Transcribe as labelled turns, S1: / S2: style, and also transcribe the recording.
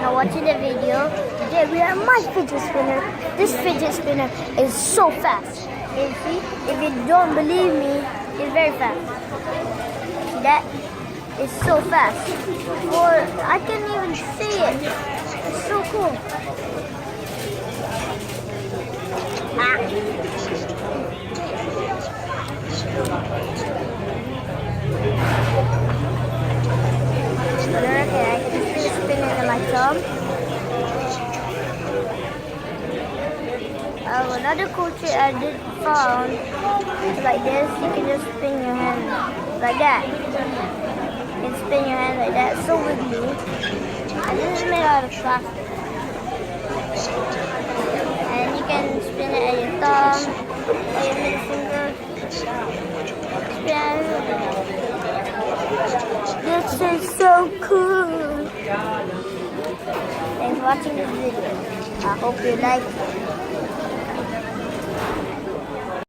S1: Now watching the video, today we are my fidget spinner. This fidget spinner is so fast. You see, if you don't believe me, it's very fast. See that? It's so fast. Or I can't even see it. It's so cool. Okay, I can see it spinning in my thumb. Another cool trick I did found is like this. You can just spin your hand like that. You can spin your hand like that, so wiggly. And this is made out of plastic. And you can spin it at your thumb or your middle finger. Spin. This is so cool. Thanks for watching this video. I hope you like it.